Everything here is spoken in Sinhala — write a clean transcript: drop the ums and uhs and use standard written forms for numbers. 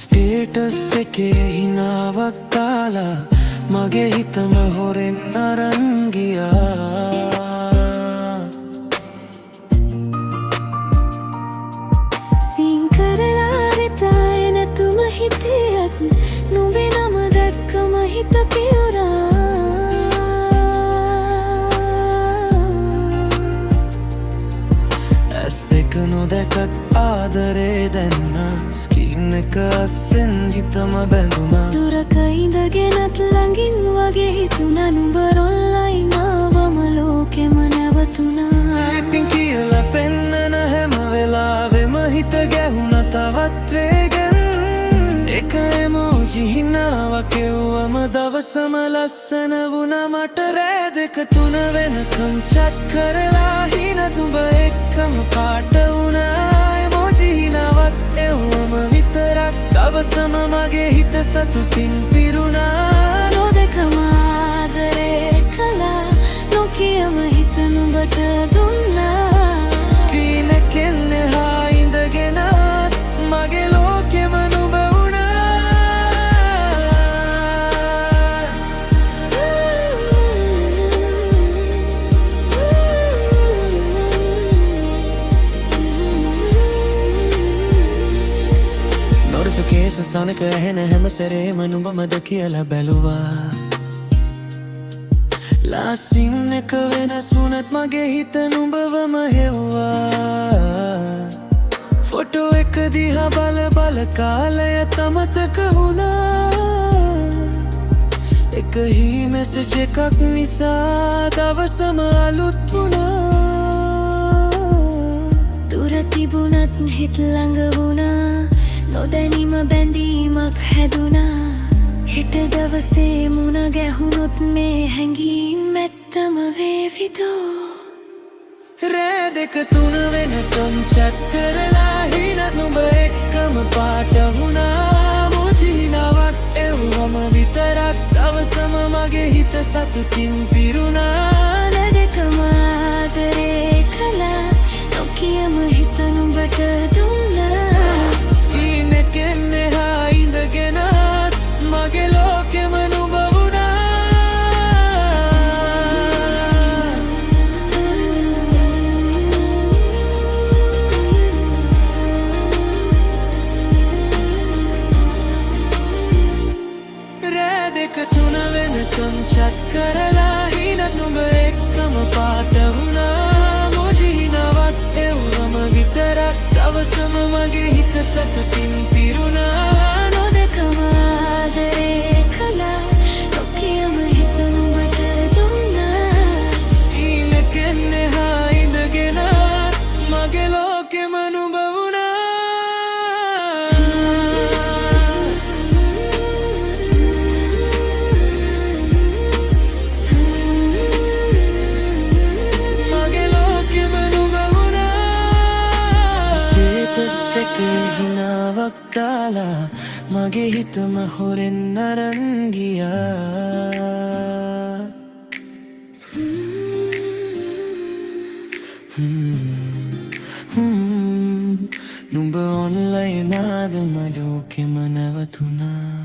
ස්ටේටස් එකේ හිනාවක් දාලා මගේ හිතම හොරෙන් අරන් ගියා. සීන් කරලා රිප්ලයි නැතුම හිටියත් නුඹේ නම දැක්කම හිත පියුරා. ඇස් දෙක නොදැකත් ආදරේ දැන්නා. ස්ක්‍රීන් එක අස්සෙන් හිතම බැඳුනා. දුරක ඉඳගෙනත් ළඟින් වගේ හිතුණා. නුඹ ඔන්ලයින් ආවම ලෝකෙම නැවතුණා. ඉතින් කියලා පෙන්නන හැම වෙලාවෙම හිත ගැහුණා තවත් වේගෙන්. එක එමෝජි හිනාවක් එව්වම දවසම ලස්සන වුණා මට. රෑ දෙක තුන වෙනකම් චැට් කරලා හිනත් නුඹ එක්කම පාට වුණා. එමෝජි හිනාවක් එව්වම විතරක් දවසම මගේ හිත සතුටින් පිරුණා. නොදකම ආදරේ කළා. නොකියම හිත නුඹට දුන්නා. ස්ක්‍රීන් එකෙන් එහා ඉඳගෙනත් මගේ ලෝකෙම නුඹ නොටිෆිකේෂන්ස් අනක ඇහෙන හැම සැරේම නුඹමද කියලා බැලුවා. ලාසින් එක වෙනස් වුණත් මගේ හිත නුඹවම හෙව්වා. ෆොටෝ එක දිහා බල බල කාලය තමතක වුණා. එක හී මෙසේජ් එකක් නිසා දවසම අලුත් වුණා. දුර තිබුණත් හිත ළඟ වුණා. නොදැනීම බැඳීමක් හැදුනා. හෙට දවසේ මුණ ගැහුණොත් මේ හැඟීම් ඇත්තම වේවිදෝ. රෑ දෙක තුන වෙනකම් චැට් කරලා හිනත් නුඹ එක්කම පාට වුණා. මෝජි හිනාවක් එව්වම විතරක් දවසම මගේ හිත සතුටින් පිරුණා. නැදකම ආදරේ කළා. නොකියම හිත නුඹට දුන්නා. ස්ක්‍රීන් එකෙන් එහා ඉඳගෙනත් මගේ ලෝකෙම නුඹ වුණා. රෑ දෙක තුන වෙනකම් චැට් කරලා හිනත් නුඹ එක්කම පාට වුණා. මෝජි හිනාවක් එව්වම විතරක් දවසම මගේ හිත සතුටින් පිරුණා. නොදකම ආදරේ කළා. නොකියම හිත නුඹට දුන්නා. ස්ක්‍රීන් එකෙන් එහා ඉඳගෙනත් මගේ ලෝකෙම නුඹ වුණා. මගේ ලෝකෙම නුඹ වුණා. ස්ටේටස් එකේ හිනාවක් දාලා මගේ හිතම හොරෙන් අරන් ගියා. නුඹ ඔන්ලයින් ආවම ලෝකෙම නැවතුණා.